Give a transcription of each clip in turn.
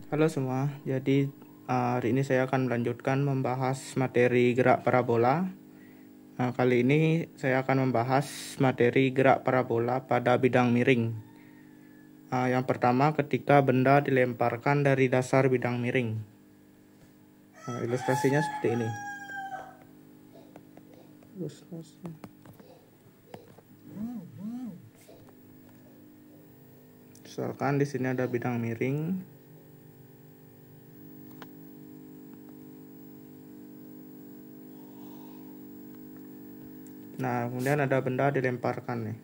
Halo semua, jadi hari ini saya akan melanjutkan membahas materi gerak parabola. Kali ini saya akan membahas materi gerak parabola pada bidang miring. Yang pertama, ketika benda dilemparkan dari dasar bidang miring. Ilustrasinya seperti ini. Misalkan di sini ada bidang miring. Nah, kemudian ada benda dilemparkan nih.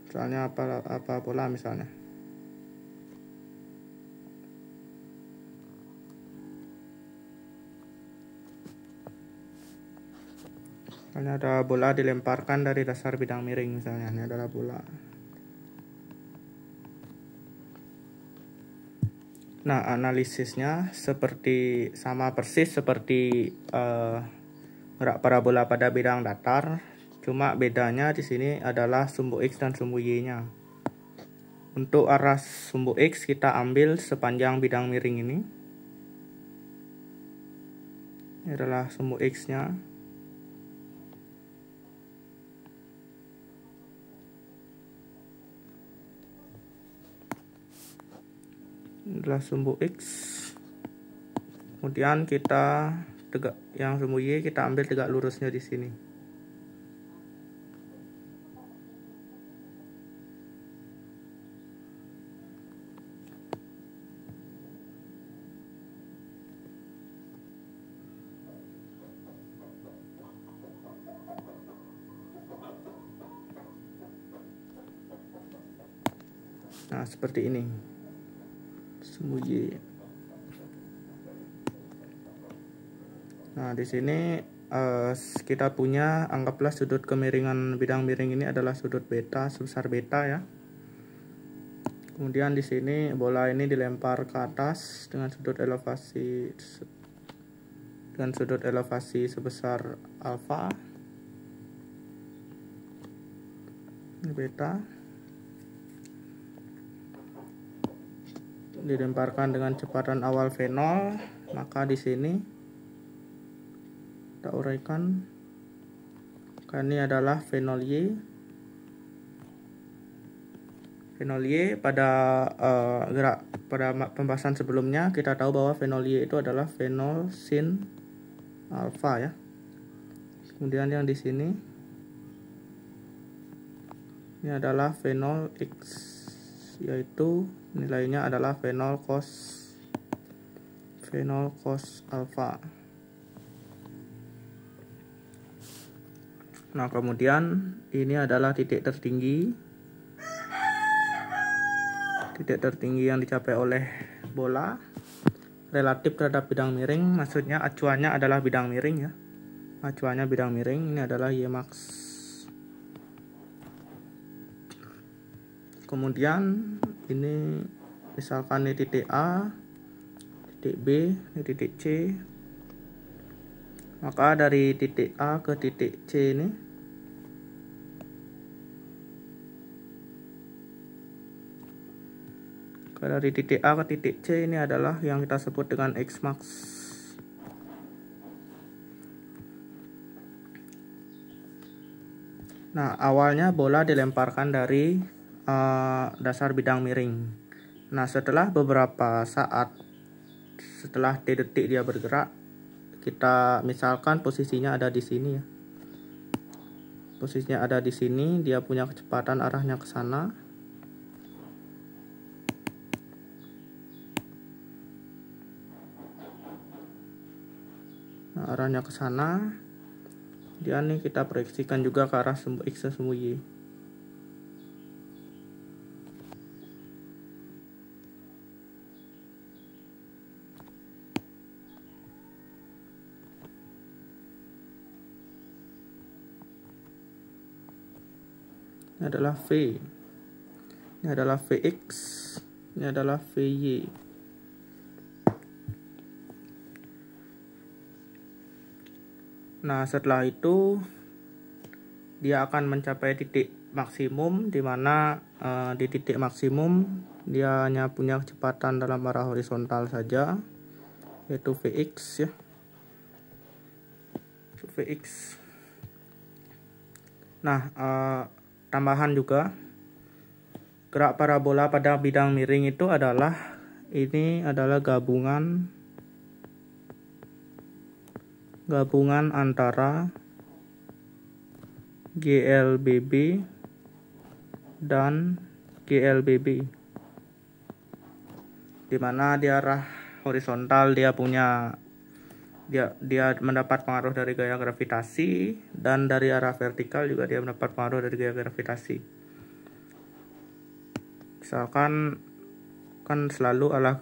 Misalnya apa bola misalnya. Misalnya ada bola dilemparkan dari dasar bidang miring misalnya. Ini adalah bola. Nah, analisisnya sama persis seperti gerak parabola pada bidang datar, cuma bedanya di sini adalah sumbu X dan sumbu Y-nya. Untuk arah sumbu X kita ambil sepanjang bidang miring ini. Ini adalah sumbu X-nya. Ini adalah sumbu X. Kemudian kita yang sumbu Y kita ambil tegak lurusnya di sini. Nah, seperti ini. Sumbu Y. Nah, di sini kita punya, anggaplah sudut kemiringan bidang miring ini adalah sudut beta, sebesar beta ya. Kemudian di sini bola ini dilempar ke atas dengan sudut elevasi sebesar alfa. Ini beta. Dilemparkan dengan kecepatan awal V0, maka di sini kita uraikan, ini adalah V0Y. V0Y pada pembahasan sebelumnya kita tahu bahwa V0Y itu adalah V0 sin alfa ya. Kemudian yang di sini ini adalah V0 X, yaitu nilainya adalah V0 cos alfa. Nah, kemudian ini adalah titik tertinggi yang dicapai oleh bola relatif terhadap bidang miring, maksudnya acuannya adalah bidang miring ya. Acuannya bidang miring, ini adalah Y max. Kemudian ini misalkan ini titik A, titik B, ini titik C. Maka dari titik A ke titik C ini dari titik A ke titik C ini adalah yang kita sebut dengan X max. Nah, awalnya bola dilemparkan dari dasar bidang miring. Nah, setelah beberapa saat, setelah T detik dia bergerak, kita misalkan posisinya ada di sini ya. Posisinya ada di sini, dia punya kecepatan arahnya ke sana. Nah, arahnya ke sana. Dia nih kita proyeksikan juga ke arah sumbu X dan sumbu Y. Ini adalah V. Ini adalah Vx. Ini adalah Vy. Nah, setelah itu dia akan mencapai titik maksimum, di mana di titik maksimum dia hanya punya kecepatan dalam arah horizontal saja, yaitu Vx ya. Vx. Nah, tambahan juga, gerak parabola pada bidang miring itu adalah gabungan antara GLBB dan GLBB, di mana di arah horizontal dia mendapat pengaruh dari gaya gravitasi, dan dari arah vertikal juga dia mendapat pengaruh dari gaya gravitasi. Misalkan kan selalu arah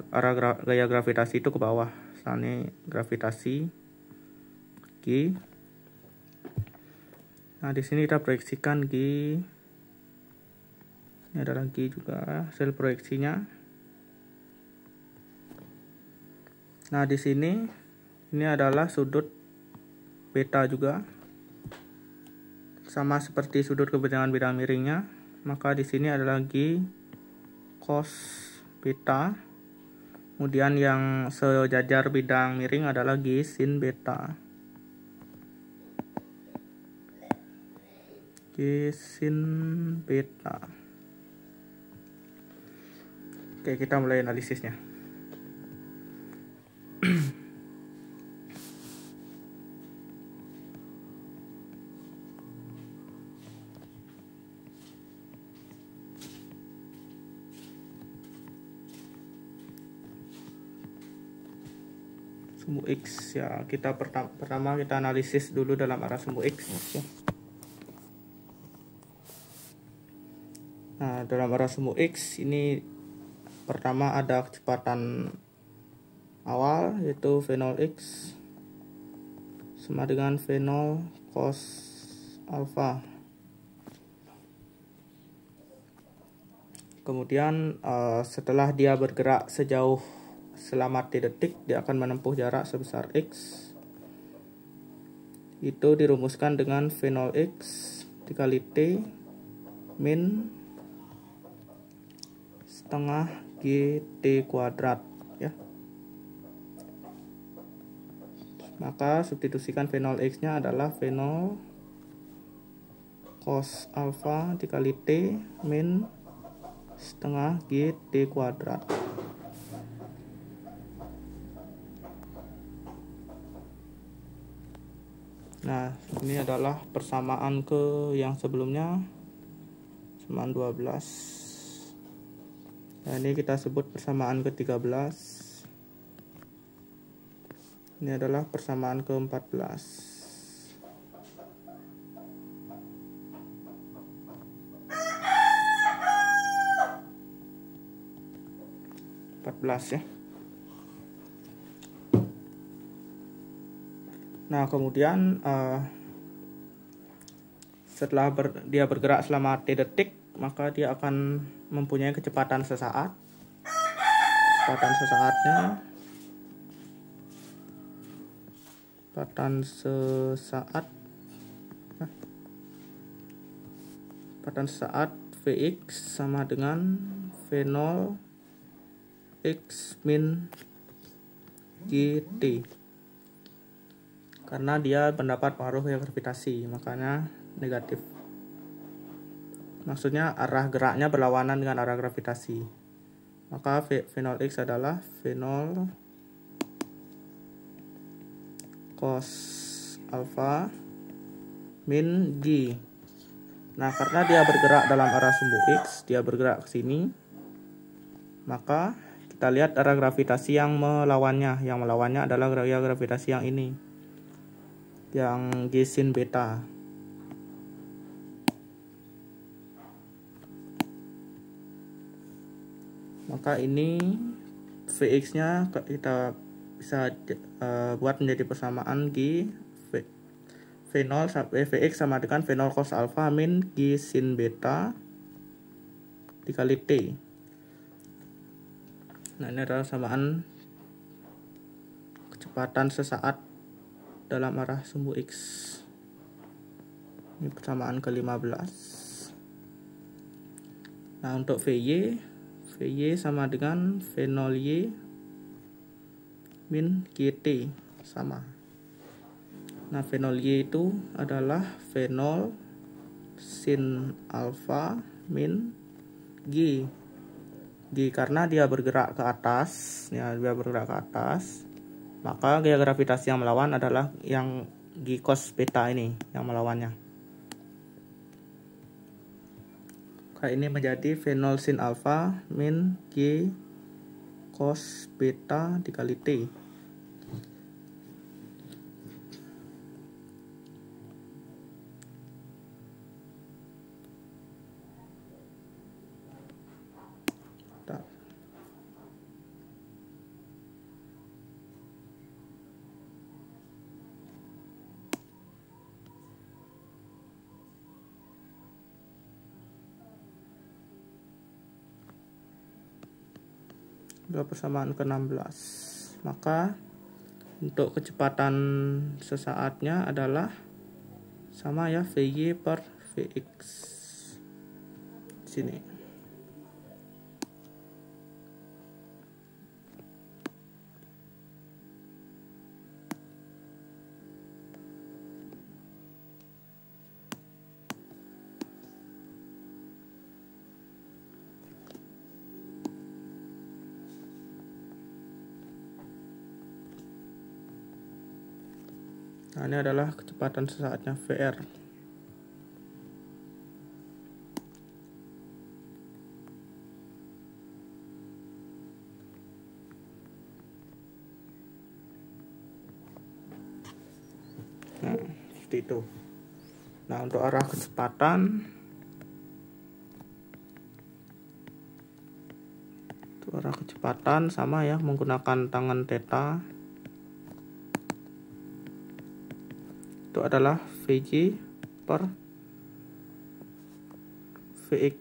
gaya gravitasi itu ke bawah, misalnya gravitasi G. Nah, di sini kita proyeksikan G. Ini ada lagi juga hasil proyeksinya. Nah, di sini ini adalah sudut beta juga, sama seperti sudut kebenjangan bidang miringnya. Maka di sini ada lagi cos beta. Kemudian yang sejajar bidang miring adalah G sin beta. G sin beta. Oke, kita mulai analisisnya. Sumbu X ya, kita pertama kita analisis dulu dalam arah sumbu X ya. Nah, dalam arah sumbu X ini pertama ada kecepatan awal, yaitu V0 X sama dengan V0 cos alpha. Kemudian setelah dia bergerak sejauh selama T detik, dia akan menempuh jarak sebesar X. Itu dirumuskan dengan V0 X dikali T min setengah GT kuadrat ya. Maka substitusikan V0 X nya adalah V0 cos alpha dikali T min setengah GT kuadrat. Nah, ini adalah persamaan ke yang sebelumnya, samaan 12. Nah, ini kita sebut persamaan ke 13. Ini adalah persamaan ke 14. Ya. Nah, kemudian setelah dia bergerak selama T detik, maka dia akan mempunyai kecepatan sesaat. Kecepatan sesaat Vx sama dengan V0 X min GT. Karena dia mendapat pengaruh gaya gravitasi, makanya negatif. Maksudnya arah geraknya berlawanan dengan arah gravitasi. Maka V0 X adalah V0 cos alpha min G. Nah, karena dia bergerak dalam arah sumbu X, dia bergerak ke sini, maka kita lihat arah gravitasi yang melawannya. Yang melawannya adalah gaya gravitasi yang ini, yang G sin beta. Maka ini Vx nya kita bisa buat menjadi persamaan G V0 Vx sama dengan V0 cos alpha min G sin beta dikali T. Nah, ini adalah samaan kecepatan sesaat dalam arah sumbu X. Ini persamaan ke-15. Nah, untuk Vy Vy sama dengan fenol Y min GT sama. Nah, fenol Y itu adalah fenol sin alfa min G. G karena dia bergerak ke atas, ya, dia bergerak ke atas, maka gaya gravitasi yang melawan adalah yang G cos beta ini yang melawannya. Maka ini menjadi fenol sin alfa min G cos beta dikali T. Dua persamaan ke-16. Maka untuk kecepatan sesaatnya adalah sama ya, Vy per Vx sini. Nah, ini adalah kecepatan sesaatnya Vr. Nah, seperti itu. Nah, untuk arah kecepatan sama ya, menggunakan tangan theta. Itu adalah Vj per Vx.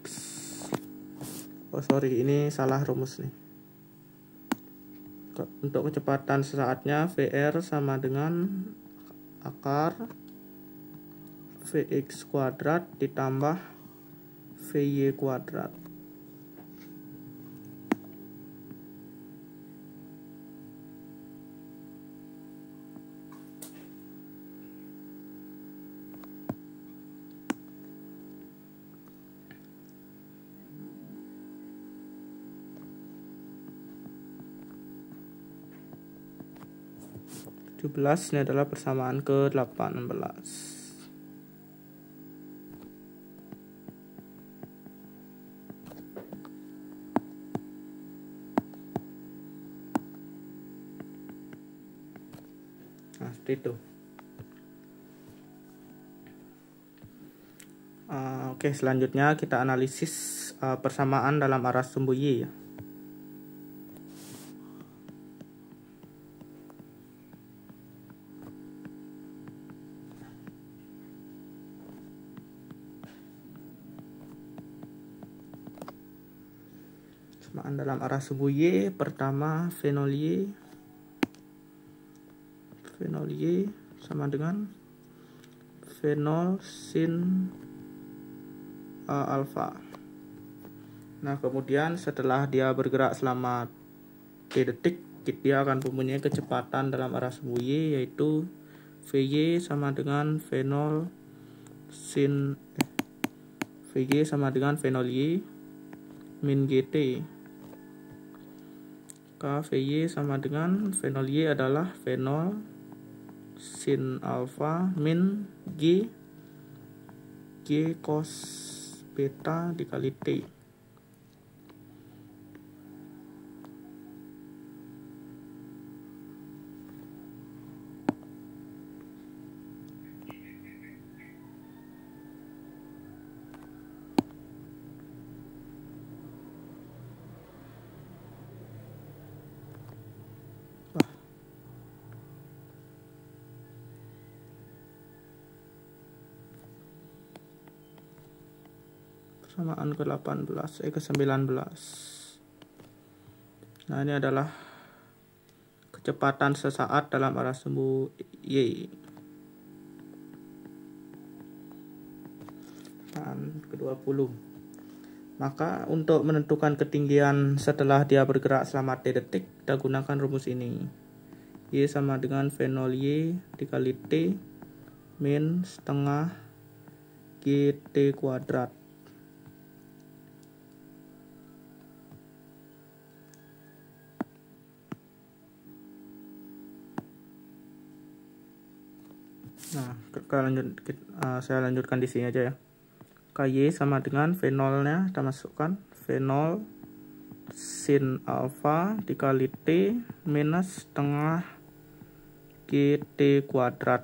Oh sorry, ini salah rumus nih. Untuk kecepatan sesaatnya Vr sama dengan akar Vx kuadrat ditambah Vy kuadrat. Ini adalah persamaan ke-18. Nah, seperti itu. Oke, selanjutnya kita analisis persamaan dalam arah sumbu Y ya. Persamaan dalam arah sumbu Y, pertama fenol Y sama dengan fenol sin alfa. Nah, kemudian setelah dia bergerak selama T detik, dia akan mempunyai kecepatan dalam arah sumbu Y, yaitu Vy sama dengan fenol Y min GT. Maka Vy sama dengan fenol Y adalah fenol sin alfa min G cos beta dikali T. Persamaan ke-19. Nah, ini adalah kecepatan sesaat dalam arah sumbu Y. Dan ke-20. Maka untuk menentukan ketinggian setelah dia bergerak selama T detik, kita gunakan rumus ini. Y sama dengan V0 Y dikali T min setengah GT kuadrat. Nah, saya lanjutkan di sini aja ya. KY sama dengan V0-nya kita masukkan V0 sin alfa dikali T minus setengah GT kuadrat.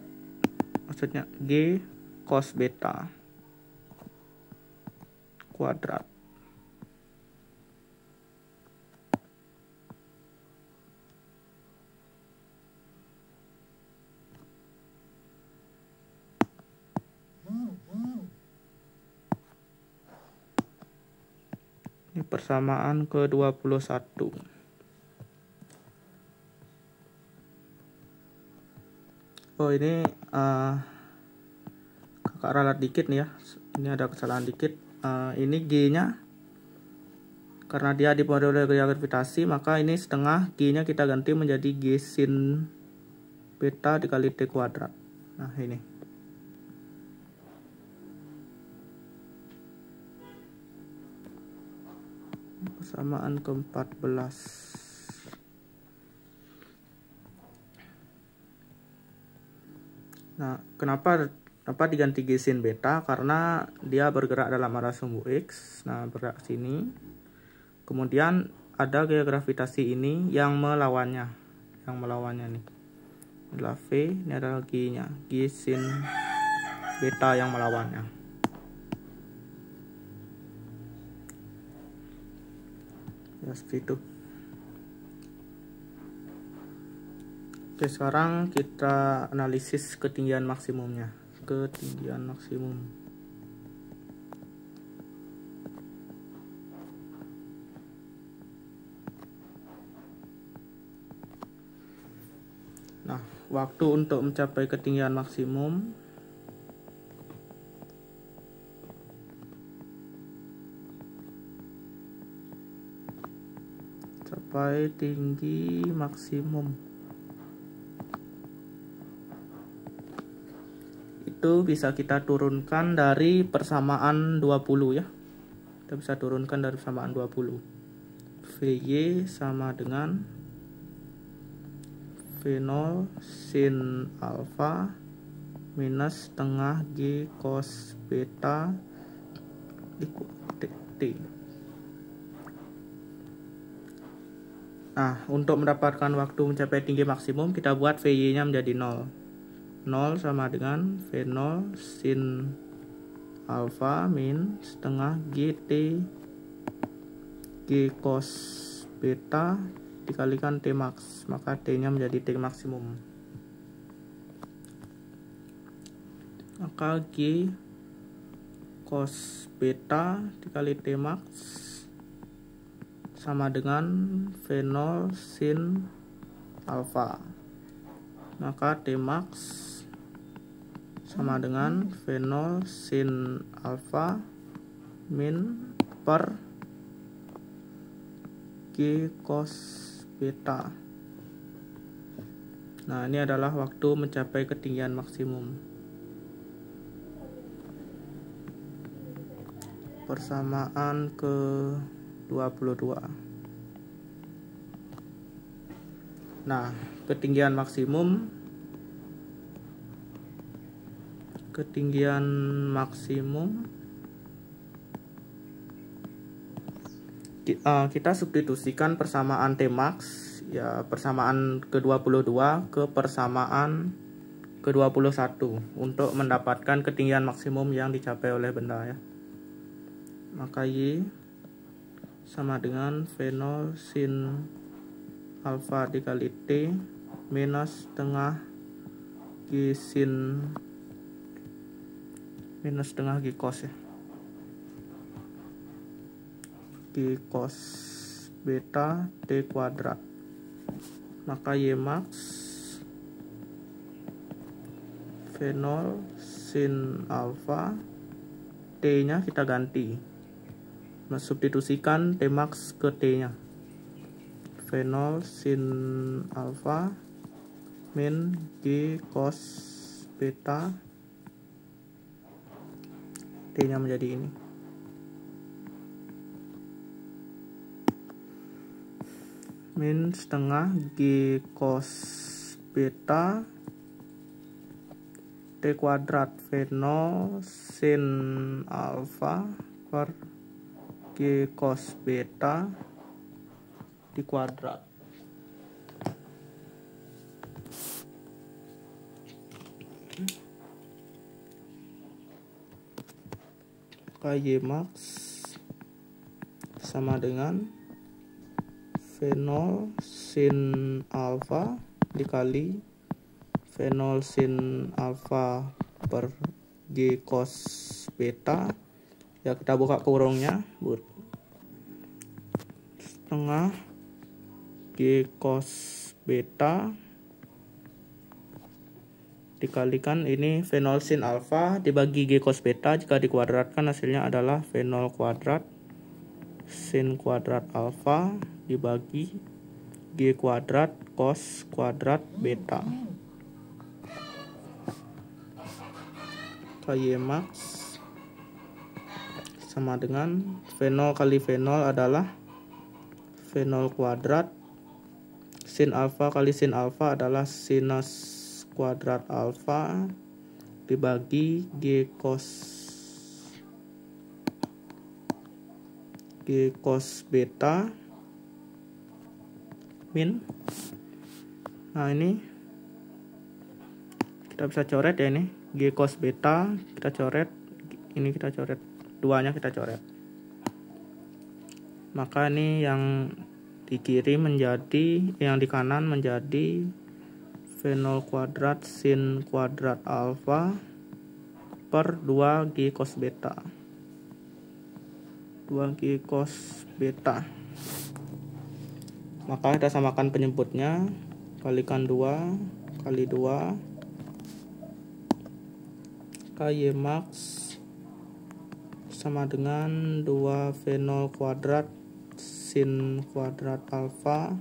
Maksudnya G cos beta kuadrat. Ini persamaan ke-21. Oh, ini kakak ralat dikit nih ya. Ini ada kesalahan dikit. Ini G-nya karena dia dipengaruhi oleh gaya gravitasi, maka ini setengah G-nya kita ganti menjadi G sin beta dikali T kuadrat. Nah, ini. Persamaan ke-14. Nah, kenapa diganti G sin beta? Karena dia bergerak dalam arah sumbu X. Nah, bergerak sini. Kemudian ada gaya gravitasi ini yang melawannya. Yang melawannya nih. Ini adalah V, ini adalah G-nya. G sin beta yang melawannya. Ya, seperti itu. Oke, sekarang kita analisis ketinggian maksimumnya. Ketinggian maksimum. Nah, waktu untuk mencapai ketinggian maksimum capai tinggi maksimum itu bisa kita turunkan dari persamaan 20 ya. Kita bisa turunkan dari persamaan 20. VY sama dengan V0 sin alfa minus setengah G cos beta T. Nah, untuk mendapatkan waktu mencapai tinggi maksimum, kita buat VY-nya menjadi 0. 0 sama dengan V0 sin alfa min setengah GT G cos beta dikalikan T max, maka T-nya menjadi T maksimum. Maka G cos beta dikali T max sama dengan V0 sin alfa. Maka T max sama dengan V0 sin alfa min per G cos beta. Nah, ini adalah waktu mencapai ketinggian maksimum. Persamaan ke-22. Nah, ketinggian maksimum kita substitusikan persamaan T max ya, persamaan ke-22 ke persamaan ke-21 untuk mendapatkan ketinggian maksimum yang dicapai oleh benda ya. Maka Y sama dengan V0 sin alfa dikali T minus setengah G sin minus setengah G cos ya, G cos beta T kuadrat. Maka Y max V0 sin alfa, T nya kita ganti substitusikan Tmax ke T-nya. V0 sin alfa min G cos beta, T-nya menjadi ini. Min setengah G cos beta T kuadrat V0 sin alfa per G cos beta di kuadrat. Y max sama dengan V0 sin alfa dikali V0 sin alfa per G cos beta. Ya, kita buka kurungnya, setengah G cos beta dikalikan ini V0 sin alfa dibagi G cos beta. Jika dikuadratkan hasilnya adalah V0 kuadrat sin kuadrat alfa dibagi G kuadrat cos kuadrat beta. Y max sama dengan V0 kali V0 adalah V0 kuadrat sin alfa kali sin alfa adalah sinus kuadrat alfa dibagi G cos beta min. Nah, ini kita bisa coret ya, ini G cos beta kita coret, ini kita coret, duanya kita coret. Maka ini yang di kiri menjadi, yang di kanan menjadi V0 kuadrat sin kuadrat alfa per 2G cos beta. 2G cos beta. Maka kita samakan penyebutnya, kalikan 2 kali 2 Y max sama dengan 2 V0 kuadrat sin kuadrat alfa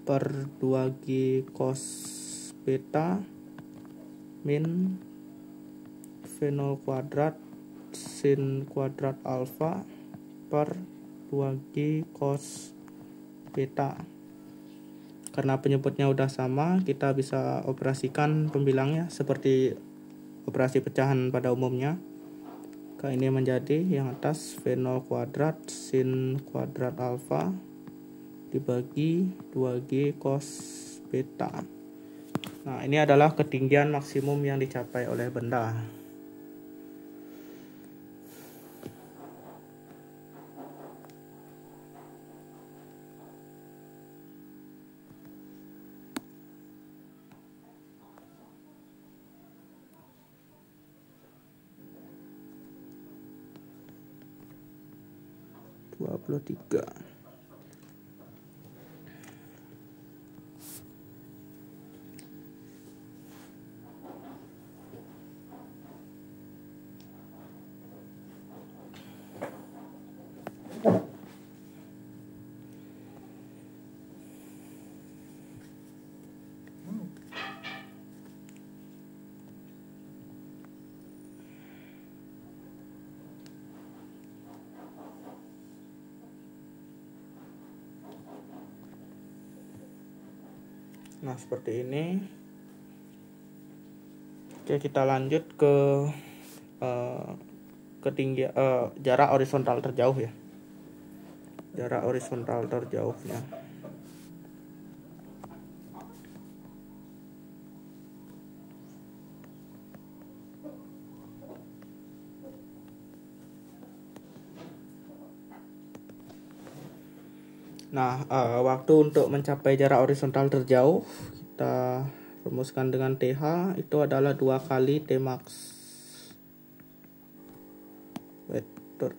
per 2G cos beta min V0 kuadrat sin kuadrat alfa per 2G cos beta. Karena penyebutnya udah sama, kita bisa operasikan pembilangnya seperti operasi pecahan pada umumnya. Ini menjadi yang atas V0 kuadrat sin kuadrat alfa dibagi 2G cos beta. Nah, ini adalah ketinggian maksimum yang dicapai oleh benda. Tiga. Nah, seperti ini. Oke, kita lanjut ke ketinggian jarak horizontal terjauh ya. Jarak horizontal terjauhnya. Nah, waktu untuk mencapai jarak horizontal terjauh kita rumuskan dengan TH, itu adalah 2 kali Tmax vektor.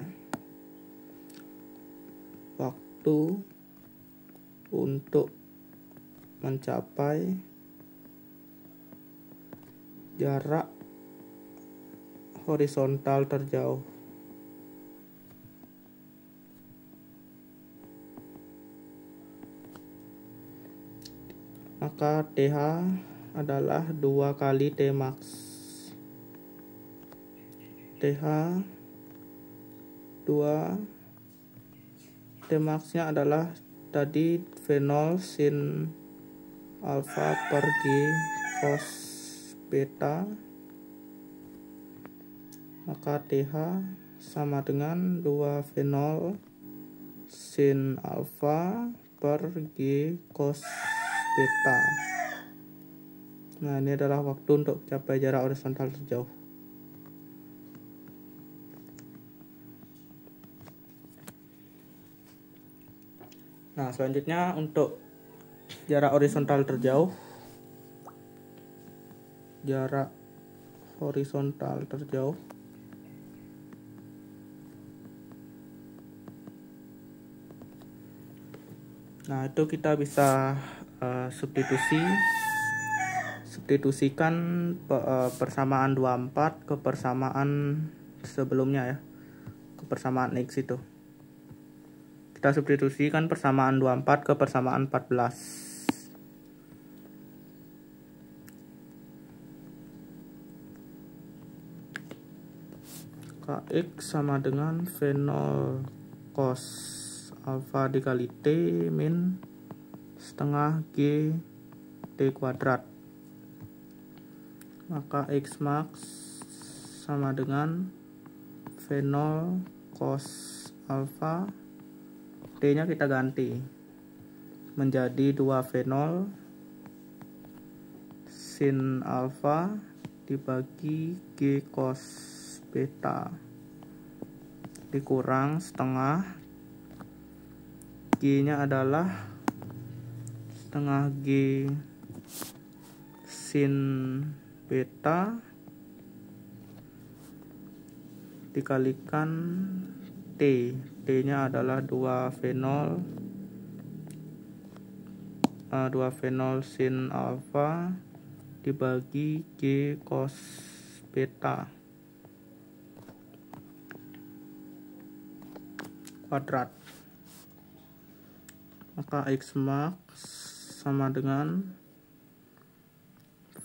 Waktu untuk mencapai jarak horizontal terjauh. maka TH adalah 2 kali T max. TH 2, T max nya adalah tadi V0 sin alfa per G cos beta, maka TH sama dengan 2 V0 sin alfa per G cos beta. Nah, ini adalah waktu untuk mencapai jarak horizontal terjauh. Nah, selanjutnya untuk jarak horizontal terjauh. Jarak horizontal terjauh nah, itu kita bisa substitusikan persamaan 24 ke persamaan sebelumnya ya, ke persamaan X itu. Kita substitusikan persamaan 24 ke persamaan 14. Kx sama dengan V0 cos alfa dikali T min setengah G T kuadrat, maka X max sama dengan V0 cos alfa, T nya kita ganti menjadi 2 V0 sin alfa dibagi G cos beta dikurang setengah, G nya adalah setengah G sin beta dikalikan T nya adalah 2 V0 sin alfa dibagi G cos beta kuadrat, maka X max sama dengan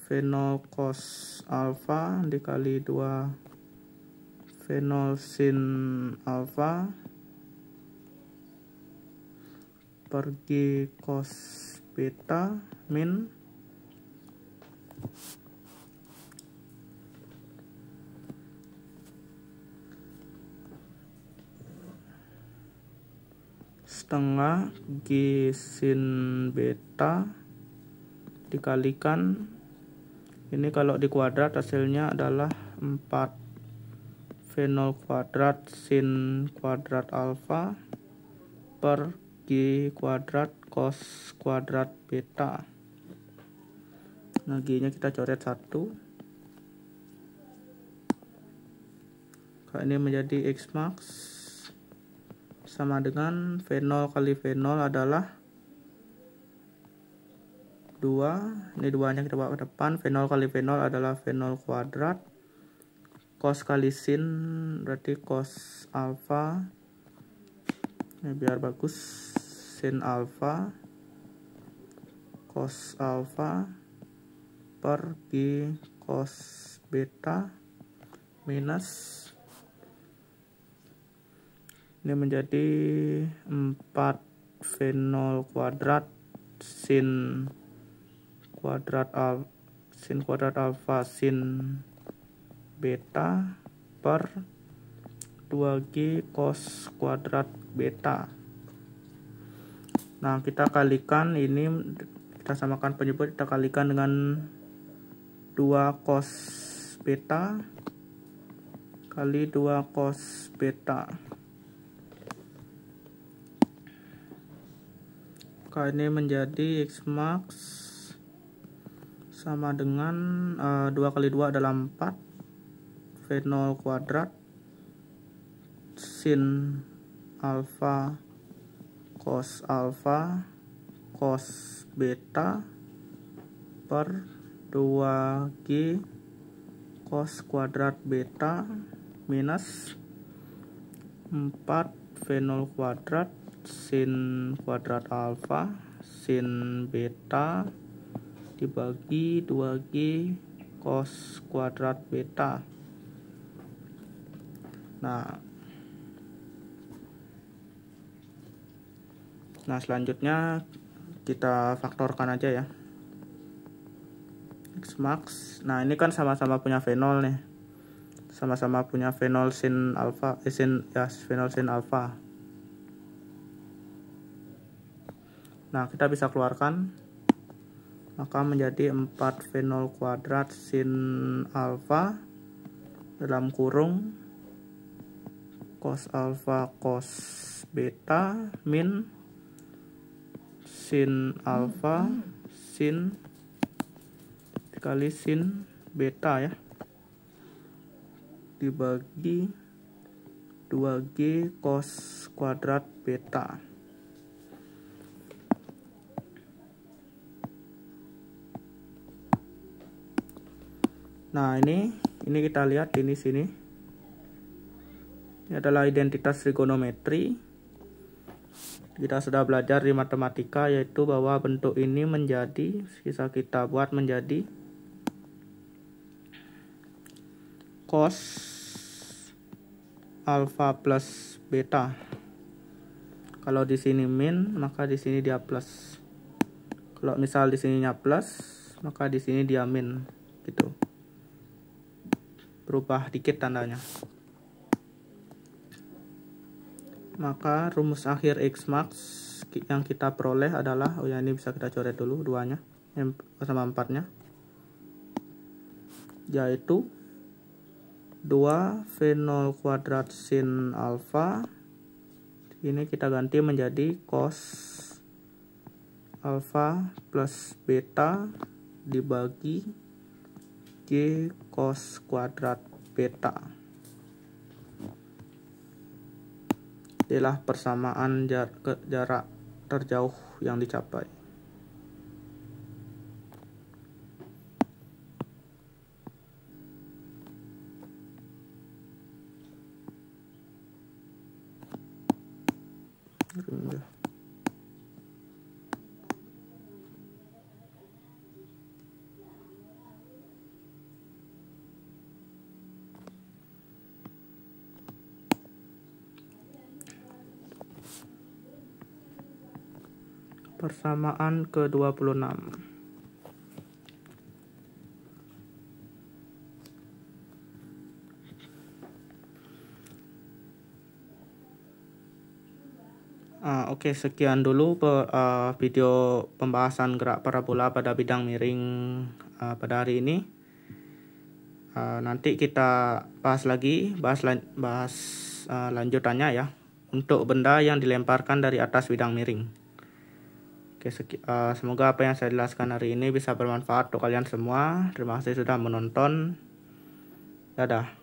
V0 cos alfa dikali 2 V0 sin alfa per G cos beta min setengah G sin beta dikalikan, ini kalau dikuadrat hasilnya adalah 4 V0 kuadrat sin kuadrat alfa per G kuadrat cos kuadrat beta. Nah, G nya kita coret 1. Ini menjadi X max sama dengan V0 kali V0 adalah 2. Ini 2 nya kita bawa ke depan. V0 kali V0 adalah V0 kuadrat. Cos kali sin berarti cos alfa. Ini biar bagus. Sin alfa cos alfa per G cos beta minus, ini menjadi 4 V0 kuadrat sin kuadrat alfa sin beta per 2G cos kuadrat beta. Nah, kita kalikan ini, kita samakan penyebut, kita kalikan dengan 2 cos beta kali 2 cos beta. Maka ini menjadi X max sama dengan 2 kali 2 adalah 4 V0 kuadrat sin alfa cos beta per 2G cos kuadrat beta minus 4 V0 kuadrat sin kuadrat alfa sin beta dibagi 2G cos kuadrat beta. Nah selanjutnya kita faktorkan aja ya. X max. Nah ini kan sama-sama punya fenol nih. Sama-sama punya fenol sin alfa, fenol sin alfa. Nah kita bisa keluarkan, maka menjadi 4 fenol kuadrat sin alfa dalam kurung cos alfa cos beta min sin alfa sin dikali sin beta ya, dibagi 2G cos kuadrat beta. Nah ini kita lihat ini sini. Ini adalah identitas trigonometri. Kita sudah belajar di matematika, yaitu bahwa bentuk ini bisa kita buat menjadi cos alfa plus beta. Kalau di sini min, maka di sini dia plus. Kalau misal di sininya plus, maka di sini dia min, gitu. Berubah dikit tandanya. Maka rumus akhir X max yang kita peroleh adalah, ini bisa kita coret dulu duanya sama 4-nya, yaitu 2 fenol kuadrat sin alfa. Ini kita ganti menjadi cos alfa plus beta dibagi G cos kuadrat beta. Inilah persamaan jarak terjauh yang dicapai. Persamaan ke-26. Oke, sekian dulu video pembahasan gerak parabola pada bidang miring pada hari ini. Nanti kita bahas lanjutannya ya, untuk benda yang dilemparkan dari atas bidang miring. Oke, semoga apa yang saya jelaskan hari ini bisa bermanfaat untuk kalian semua. Terima kasih sudah menonton. Dadah.